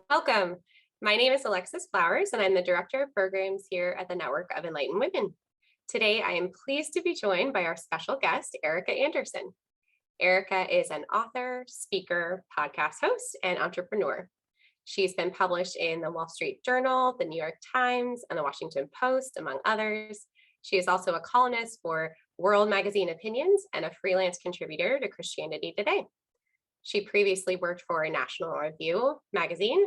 Welcome. My name is Alexis Flowers, and I'm the Director of Programs here at the Network of Enlightened Women. Today, I am pleased to be joined by our special guest, Ericka Andersen. Ericka is an author, speaker, podcast host, and entrepreneur. She's been published in the Wall Street Journal, the New York Times, and the Washington Post, among others. She is also a columnist for World Magazine Opinions and a freelance contributor to Christianity Today. She previously worked for National Review magazine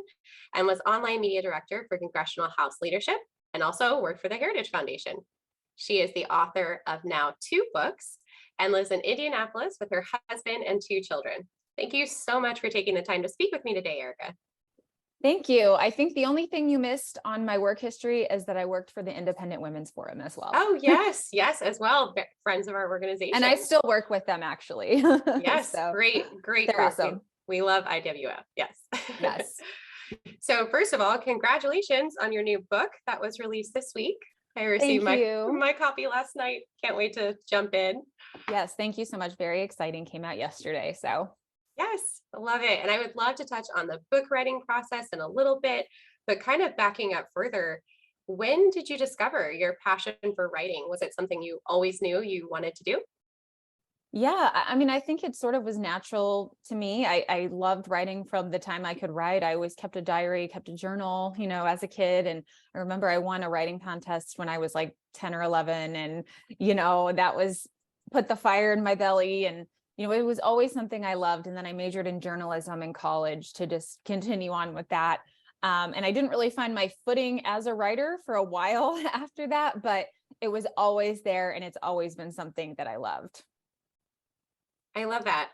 and was online media director for Congressional House Leadership and also worked for the Heritage Foundation. She is the author of now 2 books and lives in Indianapolis with her husband and 2 children. Thank you so much for taking the time to speak with me today, Ericka. Thank you. I think the only thing you missed on my work history is that I worked for the Independent Women's Forum as well. Oh, yes, as well. Friends of our organization. And I still work with them, actually. Yes, so, great they're group. awesome. We love IWF. Yes. Yes. So first of all, congratulations on your new book that was released this week. I received my copy last night. Can't wait to jump in. Yes, thank you so much. Very exciting. Came out yesterday. So yes, I love it. And I would love to touch on the book writing process in a little bit, but kind of backing up further, when did you discover your passion for writing? Was it something you always knew you wanted to do? yeah, I mean, I think it sort of was natural to me. I loved writing from the time I could write. I always kept a diary, kept a journal, as a kid. And I remember I won a writing contest when I was like 10 or 11. And, that was put the fire in my belly. And, it was always something I loved. And then I majored in journalism in college to just continue on with that. And I didn't really find my footing as a writer for a while after that, but it was always there. And it's always been something that I loved. I love that.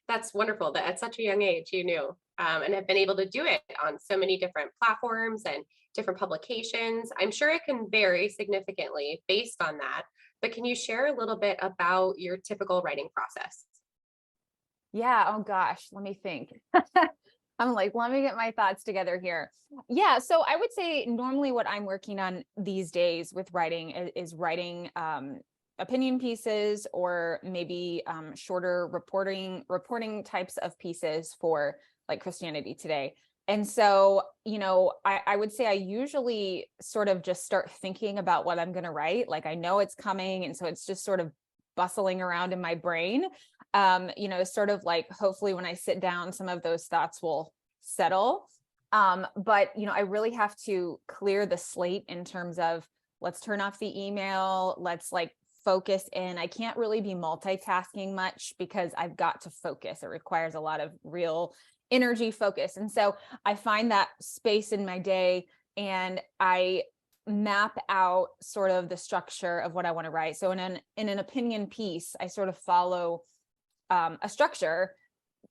That's wonderful that at such a young age you knew and have been able to do it on so many different platforms and different publications. I'm sure it can vary significantly based on that, but can you share a little bit about your typical writing process? Yeah. Oh gosh, let me think. I'm like, let me get my thoughts together here. Yeah. So I would say normally what I'm working on these days with writing is writing opinion pieces or maybe shorter reporting types of pieces for like Christianity Today. And so, I would say I usually sort of just start thinking about what I'm going to write. Like I know it's coming. And so it's just sort of bustling around in my brain. Sort of like hopefully when I sit down, some of those thoughts will settle. But, I really have to clear the slate in terms of let's turn off the email. Let's like focus in. I can't really be multitasking much because I've got to focus. It requires a lot of real energy focus. And so I find that space in my day and I map out sort of the structure of what I want to write. So in an opinion piece, I sort of follow a structure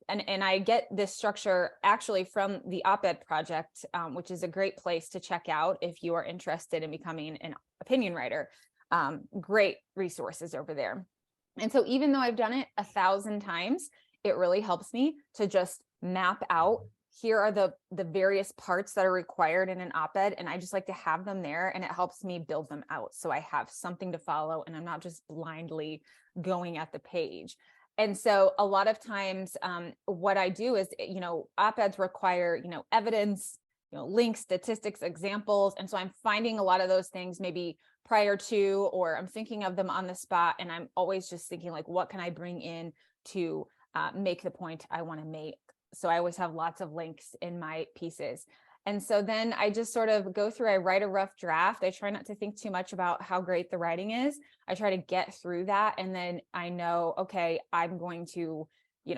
and I get this structure actually from the Op-Ed Project, which is a great place to check out if you are interested in becoming an opinion writer. Great resources over there. And so even though I've done it 1,000 times, it really helps me to just map out, here are the various parts that are required in an op-ed. And I just like to have them there and it helps me build them out. So I have something to follow and I'm not just blindly going at the page. And so a lot of times what I do is, op-eds require, evidence, links, statistics, examples. And so I'm finding a lot of those things maybe prior to, or I'm thinking of them on the spot. And I'm always just thinking like, what can I bring in to make the point I want to make? So I always have lots of links in my pieces. And so then I just sort of go through, I write a rough draft. I try not to think too much about how great the writing is. I try to get through that. And then I know, okay, I'm going to,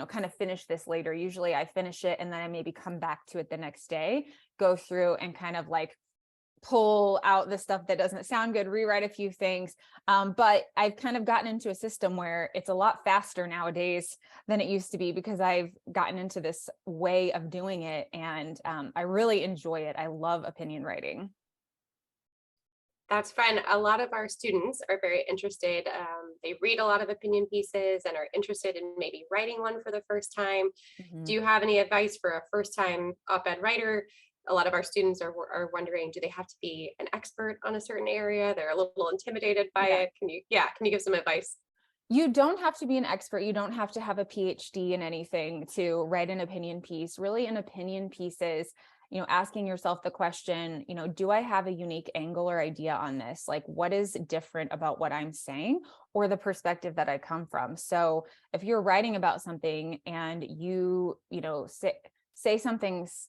kind of finish this later. Usually I finish it and then I maybe come back to it the next day, go through and kind of like pull out the stuff that doesn't sound good, rewrite a few things. But I've kind of gotten into a system where it's a lot faster nowadays than it used to be because I've gotten into this way of doing it. And I really enjoy it. I love opinion writing. That's fun. A lot of our students are very interested. They read a lot of opinion pieces and are interested in maybe writing one for the first time. Mm-hmm. Do you have any advice for a first-time op-ed writer? A lot of our students are wondering, do they have to be an expert on a certain area? They're a little intimidated by it. Can you give some advice? You don't have to be an expert. You don't have to have a PhD in anything to write an opinion piece. Really, an opinion piece is, asking yourself the question, do I have a unique angle or idea on this? Like, what is different about what I'm saying or the perspective that I come from? So if you're writing about something and say something's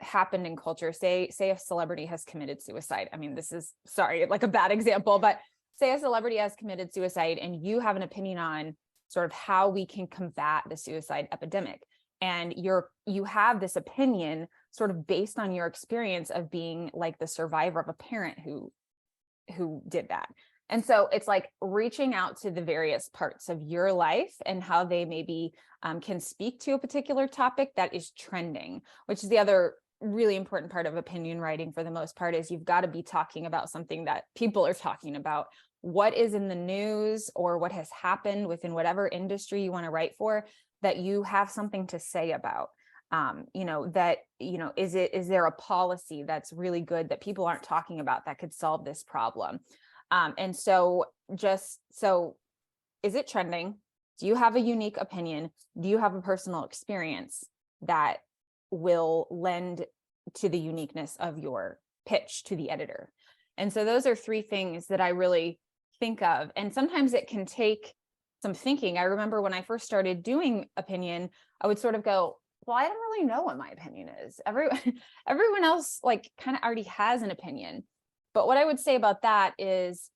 happened in culture, say a celebrity has committed suicide. I mean, this is, sorry, like a bad example, but say a celebrity has committed suicide and you have an opinion on sort of how we can combat the suicide epidemic. And you have this opinion sort of based on your experience of being like the survivor of a parent who did that. And so it's like reaching out to the various parts of your life and how they maybe can speak to a particular topic that is trending, which is the other really important part of opinion writing for the most part, is you've got to be talking about something that people are talking about. What is in the news or what has happened within whatever industry you want to write for that you have something to say about. Is there a policy that's really good that people aren't talking about that could solve this problem? And so is it trending? Do you have a unique opinion? Do you have a personal experience that will lend to the uniqueness of your pitch to the editor? And so those are three things that I really think of. And sometimes it can take some thinking. I remember when I first started doing opinion, I would sort of go, well, I don't really know what my opinion is. Everyone else like kind of already has an opinion. But what I would say about that is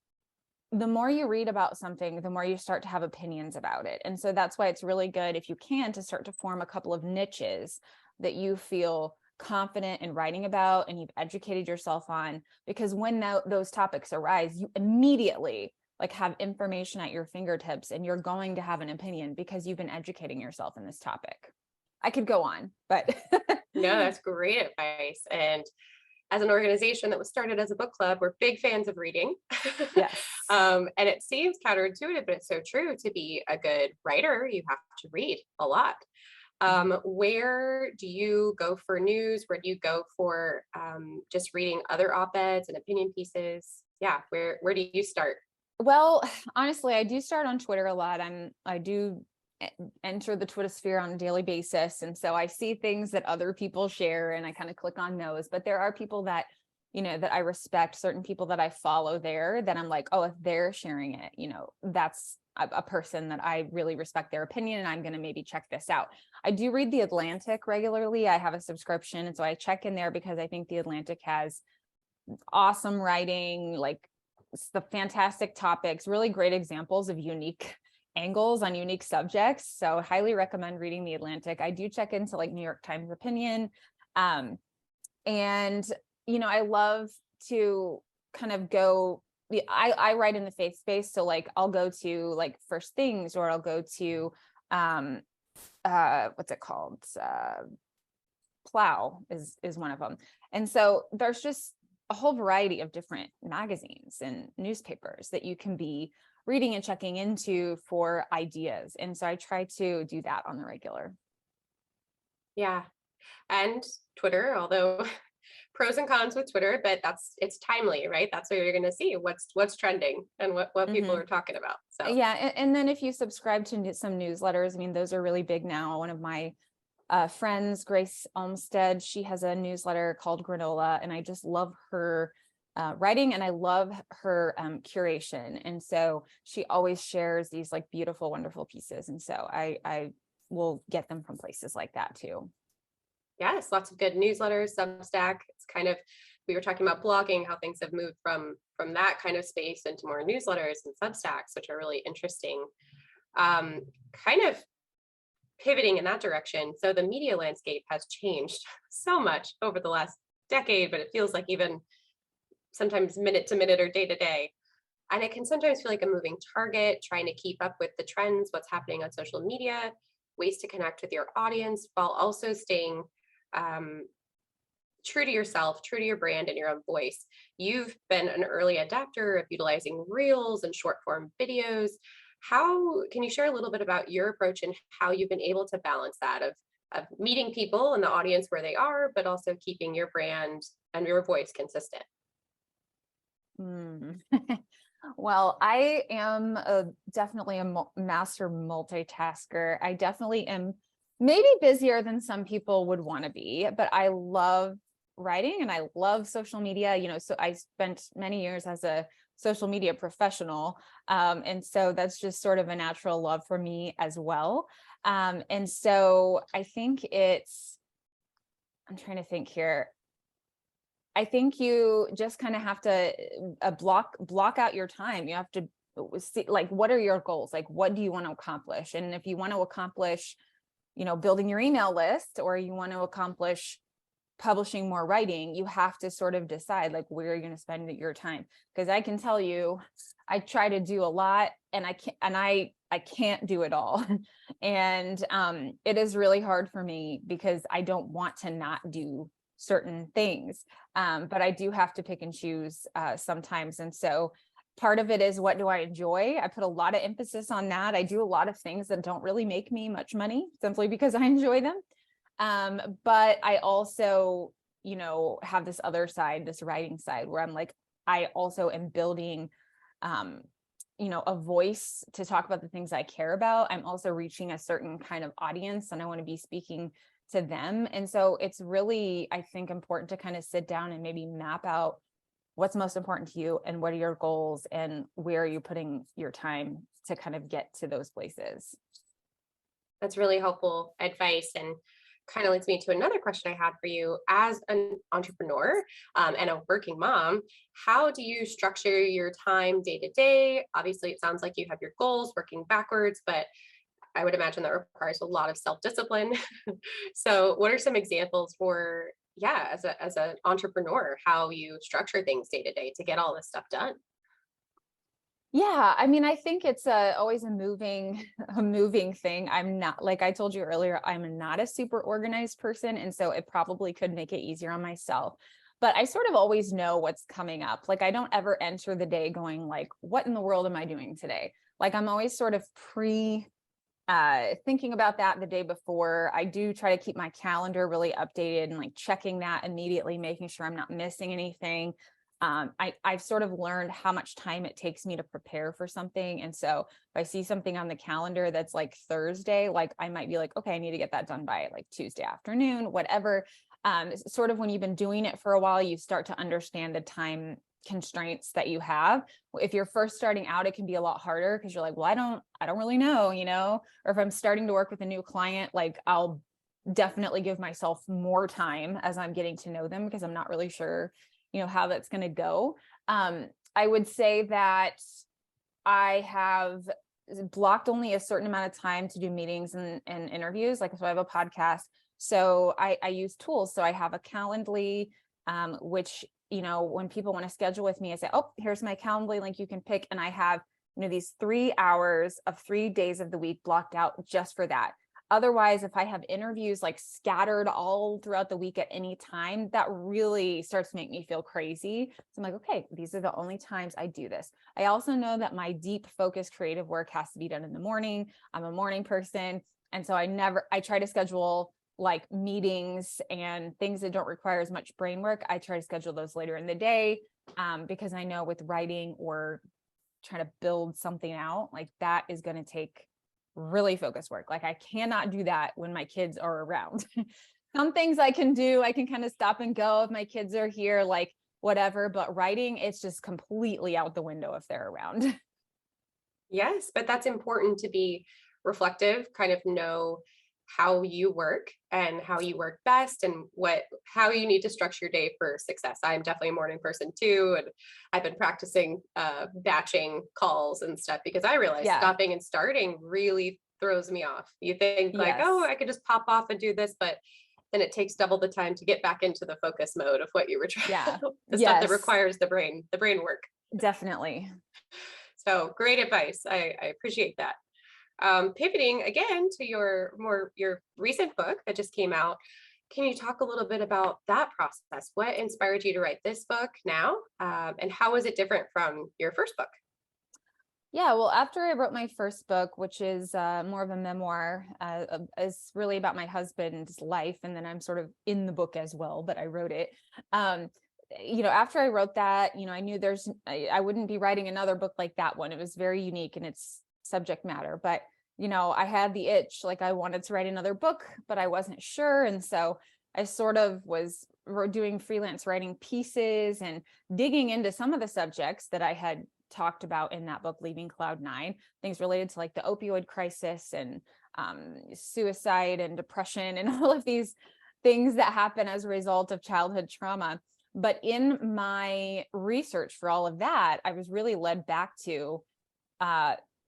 the more you read about something, the more you start to have opinions about it. And so that's why it's really good, if you can, to start to form a couple of niches that you feel confident in writing about and you've educated yourself on, because when those topics arise, you immediately like have information at your fingertips and you're going to have an opinion because you've been educating yourself in this topic. I could go on, but No, that's great advice. And as an organization that was started as a book club, we're big fans of reading. yes. And it seems counterintuitive, but it's so true. To be a good writer, you have to read a lot. Where do you go for news? Where do you go for just reading other op-eds and opinion pieces? Yeah, where do you start? Well, honestly, I do start on Twitter a lot. I do enter the Twitter sphere on a daily basis. And so I see things that other people share and I kind of click on those. But there are people that, that I respect, certain people that I follow there that I'm like, oh, if they're sharing it, that's a person that I really respect their opinion and I'm going to maybe check this out. I do read The Atlantic regularly. I have a subscription. And so I check in there because I think The Atlantic has awesome writing, like the fantastic topics, really great examples of unique angles on unique subjects. So highly recommend reading The Atlantic. I do check into like New York Times opinion. And, I love to kind of go, I write in the faith space. So like, I'll go to like First Things, or I'll go to, what's it called? Plow is one of them. And so there's just a whole variety of different magazines and newspapers that you can be reading and checking into for ideas. And so I try to do that on the regular. Yeah. And Twitter, although pros and cons with Twitter, but it's timely, right? That's where you're going to see what's trending and what people are talking about. So yeah. And then if you subscribe to some newsletters, I mean, those are really big now. One of my friends, Grace Olmstead, she has a newsletter called Granola, and I just love her writing, and I love her curation. And so she always shares these like beautiful, wonderful pieces. And so I will get them from places like that too. yes, lots of good newsletters, Substack. It's kind of, we were talking about blogging, how things have moved from that kind of space into more newsletters and Substacks, which are really interesting. Kind of pivoting in that direction. So the media landscape has changed so much over the last decade, but it feels like even sometimes minute to minute or day to day. And it can sometimes feel like a moving target, trying to keep up with the trends, what's happening on social media, ways to connect with your audience while also staying true to yourself, true to your brand and your own voice. You've been an early adapter of utilizing reels and short form videos. How can you share a little bit about your approach and how you've been able to balance that of meeting people and the audience where they are, but also keeping your brand and your voice consistent? Well, I am definitely a master multitasker. I definitely am maybe busier than some people would want to be, but I love writing and I love social media. So I spent many years as a social media professional. And so that's just sort of a natural love for me as well. And so I think I'm trying to think here. I think you just kind of have to block out your time. You have to see, like, what are your goals? Like, what do you want to accomplish? And if you want to accomplish, building your email list, or you want to accomplish publishing more writing, you have to sort of decide like where you're going to spend your time. Because I can tell you, I try to do a lot and I can't do it all. And it is really hard for me because I don't want to not do certain things. But I do have to pick and choose sometimes. And so part of it is, what do I enjoy? I put a lot of emphasis on that. I do a lot of things that don't really make me much money simply because I enjoy them. But I also, have this other side, this writing side, where I'm like, I also am building, a voice to talk about the things I care about. I'm also reaching a certain kind of audience and I want to be speaking to them. And so it's really, I think, important to kind of sit down and maybe map out what's most important to you and what are your goals and where are you putting your time to kind of get to those places. That's really helpful advice, and kind of leads me to another question I had for you. As an entrepreneur and a working mom, how do you structure your time day to day? Obviously, it sounds like you have your goals working backwards, but I would imagine that requires a lot of self-discipline. So what are some examples for, yeah, as an entrepreneur, how you structure things day to day to get all this stuff done? Yeah, I mean, I think it's always a moving, a moving thing. I'm not, like I told you earlier, I'm not a super organized person, and so it probably could make it easier on myself. But I sort of always know what's coming up. Like I don't ever enter the day going like, what in the world am I doing today? Like I'm always sort of thinking about that the day before. I do try to keep my calendar really updated and like checking that immediately, making sure I'm not missing anything. I've sort of learned how much time it takes me to prepare for something. And so if I see something on the calendar that's like Thursday, like I might be like, okay, I need to get that done by like Tuesday afternoon, whatever. Sort of when you've been doing it for a while, you start to understand the time constraints that you have. If you're first starting out, it can be a lot harder because you're like, well, I don't really know, or if I'm starting to work with a new client, like I'll definitely give myself more time as I'm getting to know them because I'm not really sure, how that's going to go. I would say that I have blocked only a certain amount of time to do meetings and interviews. Like, so I have a podcast. So I use tools. So I have a Calendly, which, when people want to schedule with me, I say, oh, here's my Calendly link you can pick. And I have, these 3 hours of 3 days of the week blocked out just for that. Otherwise, if I have interviews like scattered all throughout the week at any time, that really starts to make me feel crazy. So I'm like, okay, these are the only times I do this. I also know that my deep focused creative work has to be done in the morning. I'm a morning person. And so I try to schedule like meetings and things that don't require as much brain work. I try to schedule those later in the day because I know with writing or trying to build something out, like that is going to take really focused work. Like I cannot do that when my kids are around. Some things I can do, I can kind of stop and go if my kids are here, like whatever, but writing, it's just completely out the window if they're around. Yes, but that's important to be reflective, kind of know how you work and how you work best and how you need to structure your day for success. I'm definitely a morning person too, and I've been practicing batching calls and stuff because I realize Yeah. stopping and starting really throws me off. You think like, oh, Yes. I could just pop off and do this, but then it takes double the time to get back into the focus mode of what you were trying, Yeah. the stuff that Yes, requires the brain work. definitely. So great advice. I appreciate that. Pivoting again to your recent book that just came out, can you talk a little bit about that process? What inspired you to write this book now, and how is it different from your first book? Yeah, well, after I wrote my first book, which is more of a memoir, is really about my husband's life, and then I'm sort of in the book as well, but I wrote it. Um, after I wrote that, I knew I wouldn't be writing another book like that one. It was very unique in its subject matter, but I had the itch, like I wanted to write another book, but I wasn't sure. And so I sort of was doing freelance writing pieces and digging into some of the subjects that I had talked about in that book, Leaving Cloud Nine, things related to like the opioid crisis and suicide and depression and all of these things that happen as a result of childhood trauma. But in my research for all of that, I was really led back to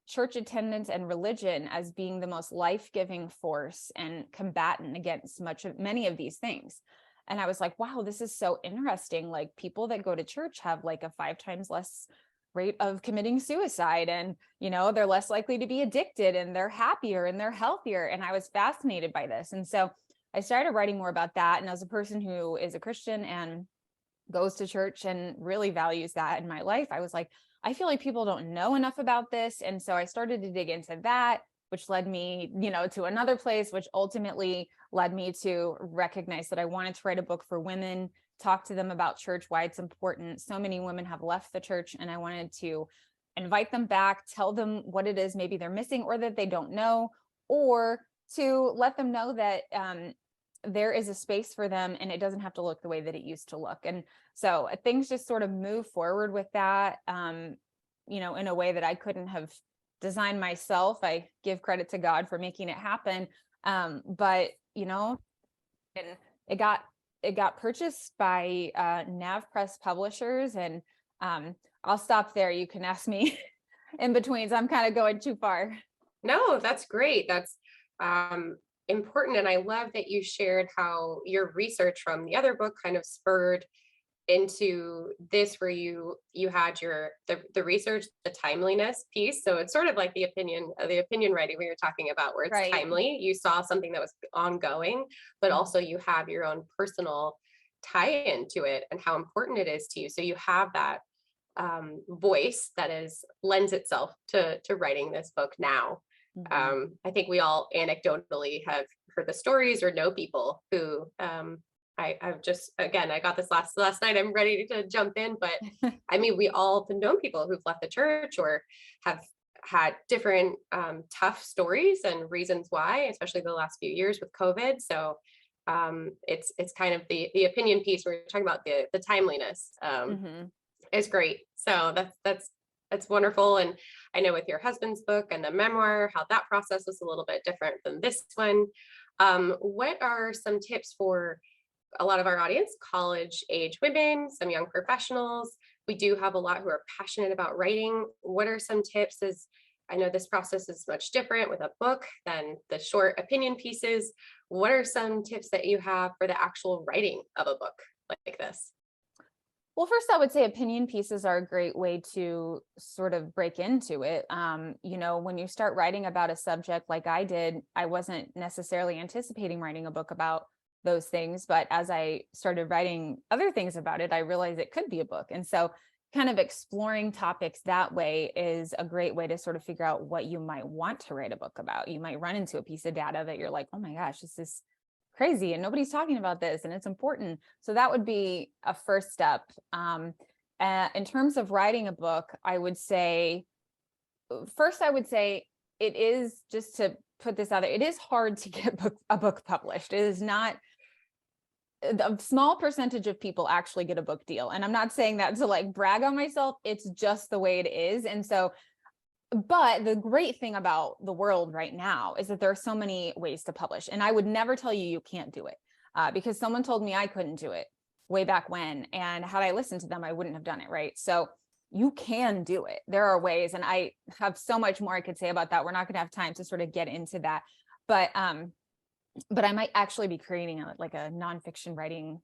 church attendance and religion as being the most life-giving force and combatant against many of these things. And I was like, wow, this is so interesting. Like people that go to church have like a 5 times less rate of committing suicide, and they're less likely to be addicted, and they're happier and they're healthier. And I was fascinated by this. And so I started writing more about that. And as a person who is a Christian and goes to church and really values that in my life, I was like, I feel like people don't know enough about this. And so I started to dig into that, which led me, to another place, which ultimately led me to recognize that I wanted to write a book for women, talk to them about church, why it's important. So many women have left the church, and I wanted to invite them back, tell them what it is maybe they're missing or that they don't know, or to let them know that there is a space for them and it doesn't have to look the way that it used to look. And so things just sort of move forward with that, in a way that I couldn't have designed myself. I give credit to God for making it happen. But and it got purchased by Nav Press Publishers, and I'll stop there. You can ask me in between. So I'm kind of going too far. No, that's great. That's important. And I love that you shared how your research from the other book kind of spurred into this, where you had the research, the timeliness piece. So it's sort of like the opinion writing we were talking about, where it's Right. timely. You saw something that was ongoing, but also you have your own personal tie into it and how important it is to you. So you have that voice that lends itself to writing this book now. Mhm. I think we all anecdotally have heard the stories or know people who I've just, again, I got this last night. I'm ready to jump in, but I mean, we all have known people who've left the church or have had different tough stories and reasons why, especially the last few years with COVID. So it's kind of the opinion piece where you're talking about the timeliness Mhm. is great. So that's wonderful. And I know with your husband's book and the memoir, how that process was a little bit different than this one. What are some tips for a lot of our audience, college age women, some young professionals? We do have a lot who are passionate about writing. What are some tips? As I know this process is much different with a book than the short opinion pieces. What are some tips that you have for the actual writing of a book like this? Well, first, I would say opinion pieces are a great way to sort of break into it. When you start writing about a subject like I did, I wasn't necessarily anticipating writing a book about those things. But as I started writing other things about it, I realized it could be a book. And so, kind of exploring topics that way is a great way to sort of figure out what you might want to write a book about. You might run into a piece of data that you're like, oh my gosh, this is crazy and nobody's talking about this and it's important. So that would be a first step. In terms of writing a book, I would say it is, just to put this out there, it is hard to get a book published. It is not, a small percentage of people actually get a book deal. And I'm not saying that to like brag on myself. It's just the way it is. And so, but the great thing about the world right now is that there are so many ways to publish. And I would never tell you you can't do it, because someone told me I couldn't do it way back when. And had I listened to them, I wouldn't have done it. Right. So you can do it. There are ways. And I have so much more I could say about that. We're not going to have time to sort of get into that. But I might actually be creating a nonfiction writing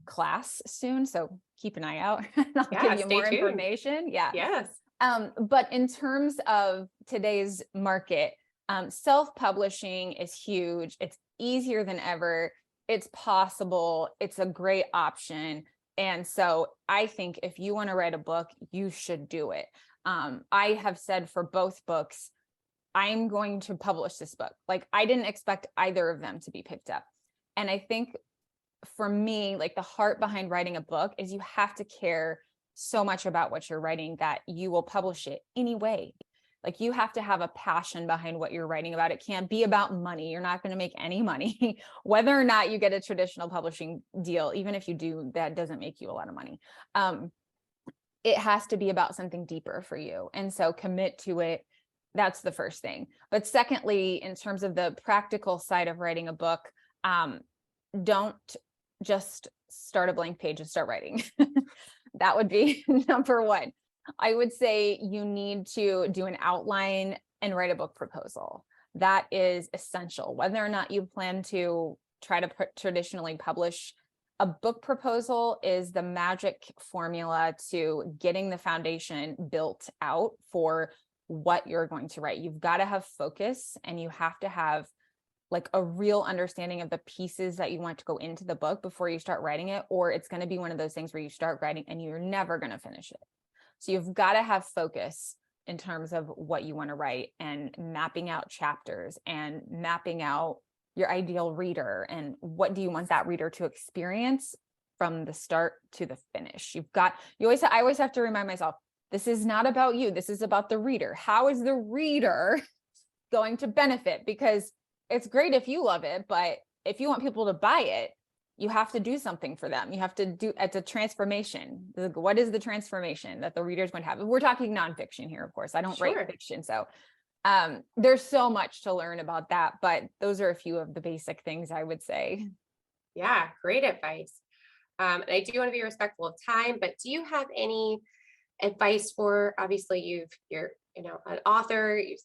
class soon. So keep an eye out and I'll Yeah, give you stay more tuned. information. Yeah. Yes. But in terms of today's market, self-publishing is huge. It's easier than ever. It's possible. It's a great option. And so I think if you want to write a book, you should do it. I have said for both books, I'm going to publish this book. Like I didn't expect either of them to be picked up. And I think for me, like the heart behind writing a book is you have to care so much about what you're writing that you will publish it anyway. Like you have to have a passion behind what you're writing about. It can't be about money. You're not going to make any money, whether or not you get a traditional publishing deal. Even if you do, that doesn't make you a lot of money. It has to be about something deeper for you. And so commit to it. That's the first thing. But secondly, in terms of the practical side of writing a book, don't just start a blank page and start writing. That would be number one. I would say you need to do an outline and write a book proposal. That is essential. Whether or not you plan to try to traditionally publish, a book proposal is the magic formula to getting the foundation built out for what you're going to write. You've got to have focus, and you have to have like a real understanding of the pieces that you want to go into the book before you start writing it, or it's going to be one of those things where you start writing and you're never going to finish it. So you've got to have focus in terms of what you want to write, and mapping out chapters and mapping out your ideal reader and what do you want that reader to experience from the start to the finish. I always have to remind myself, this is not about you. This is about the reader. How is the reader going to benefit? Because it's great if you love it, but if you want people to buy it, you have to do something for them. You have to do, it's a transformation. What is the transformation that the reader's going to have? We're talking nonfiction here, of course. I don't write fiction. So there's so much to learn about that, but those are a few of the basic things I would say. Yeah, great advice. And I do want to be respectful of time, but do you have any advice for, obviously you're an author, you've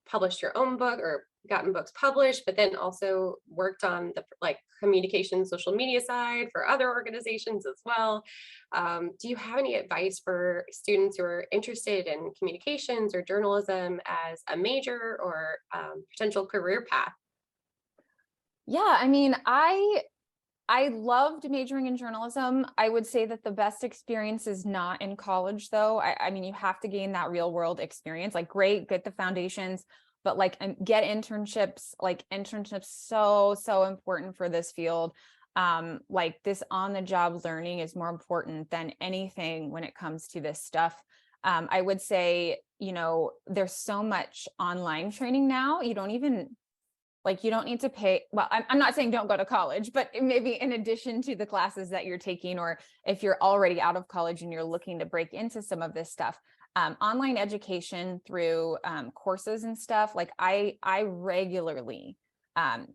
published your own book or gotten books published, but then also worked on the like communication, social media side for other organizations as well. Do you have any advice for students who are interested in communications or journalism as a major or potential career path? Yeah, I mean, I loved majoring in journalism. I would say that the best experience is not in college, though. I mean, you have to gain that real world experience. Like, great, get the foundations, but like get internships. Like internships, so important for this field. Like this on the job learning is more important than anything when it comes to this stuff. I would say, there's so much online training now. You don't need to pay. Well, I'm not saying don't go to college, but maybe in addition to the classes that you're taking, or if you're already out of college and you're looking to break into some of this stuff, online education through courses and stuff. Like I regularly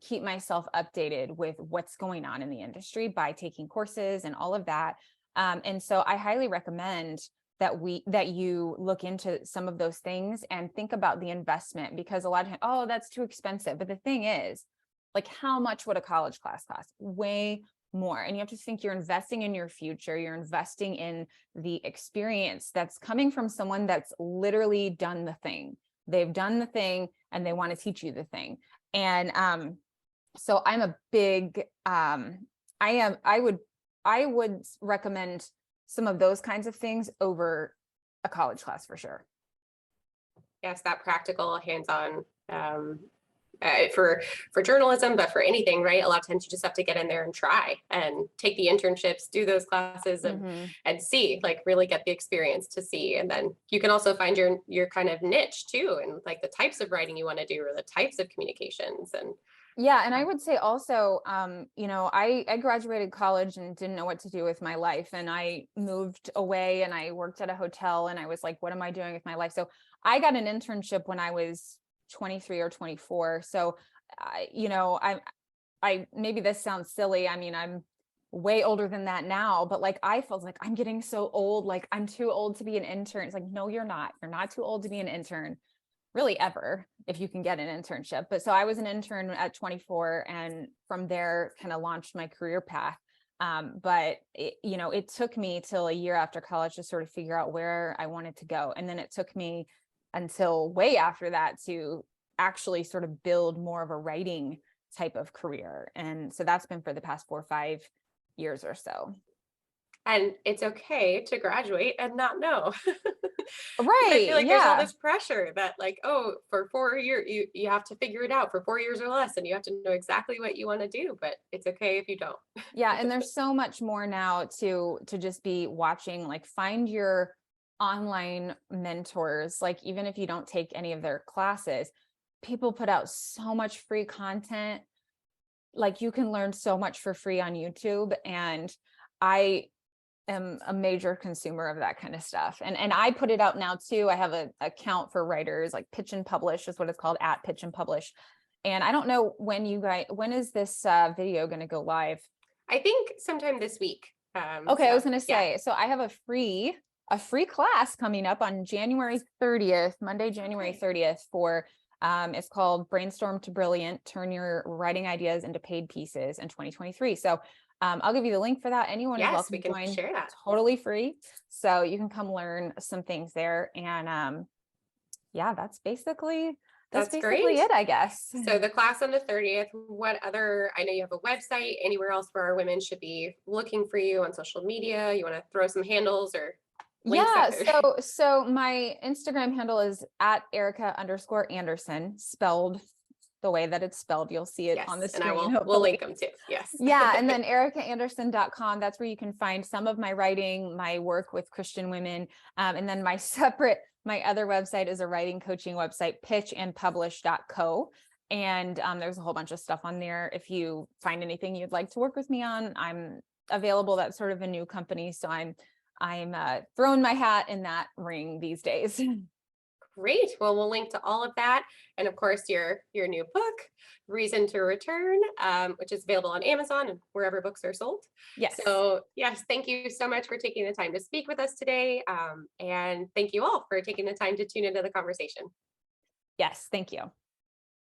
keep myself updated with what's going on in the industry by taking courses and all of that. And so I highly recommend that you look into some of those things and think about the investment, because a lot of times, oh, that's too expensive. But the thing is, like, how much would a college class cost? Way more. And you have to think you're investing in your future. You're investing in the experience that's coming from someone that's literally done the thing. They've done the thing and they want to teach you the thing. And so I'm a big, I would recommend some of those kinds of things over a college class for sure. Yes, that practical hands-on for journalism, but for anything, right? A lot of times you just have to get in there and try and take the internships, do those classes, and see, like, really get the experience to see. And then you can also find your kind of niche too, and like the types of writing you want to do or the types of communications. And yeah, and I would say also, I graduated college and didn't know what to do with my life, and I moved away and I worked at a hotel, and I was like, what am I doing with my life? So I got an internship when I was 23 or 24. So, I maybe this sounds silly. I mean, I'm way older than that now, but like I felt like I'm getting so old, like I'm too old to be an intern. It's like, no, you're not. You're not too old to be an intern, really, ever, if you can get an internship. But so I was an intern at 24, and from there kind of launched my career path. But it took me till a year after college to sort of figure out where I wanted to go. And then it took me until way after that to actually sort of build more of a writing type of career. And so that's been for the past 4 or 5 years or so. And it's okay to graduate and not know. Because I Right. feel like there's all Yeah. this pressure that like, oh, for 4 years, you have to figure it out for 4 years or less, and you have to know exactly what you want to do, but it's okay if you don't. Yeah, and there's so much more now to just be watching, like find your online mentors, like even if you don't take any of their classes, people put out so much free content. Like you can learn so much for free on YouTube, and I am a major consumer of that kind of stuff. And I put it out now too. I have a account for writers, like Pitch and Publish is what it's called, at Pitch and Publish. And I don't know when is this video going to go live? I think sometime this week. Okay, I was So gonna yeah, say, so I have a free class coming up on January 30th, Monday, January okay. 30th for it's called Brainstorm to Brilliant, Turn Your Writing Ideas into Paid Pieces in 2023. So I'll give you the link for that. Anyone is Yes, welcome we to can join, share that. totally free. So you can come learn some things there. And yeah, that's That's basically great. it, I guess. So the class on the 30th, what other, I know you have a website, anywhere else where our women should be looking for you on social media? You want to throw some handles or links Yeah, out there? so my Instagram handle is at Ericka_Andersen, spelled the way that it's spelled. You'll see it on Yes, the and screen, we'll hopefully. link them too. Yes. Yeah, and then erickaandersen.com, that's where you can find some of my writing, my work with Christian women. And then my other website is a writing coaching website, pitchandpublish.co. And there's a whole bunch of stuff on there. If you find anything you'd like to work with me on, I'm available. That's sort of a new company, so I'm throwing my hat in that ring these days. Great. Well, we'll link to all of that, and of course your new book, Reason to Return, which is available on Amazon and wherever books are sold. Yes. So yes, thank you so much for taking the time to speak with us today, and thank you all for taking the time to tune into the conversation. Yes. Thank you.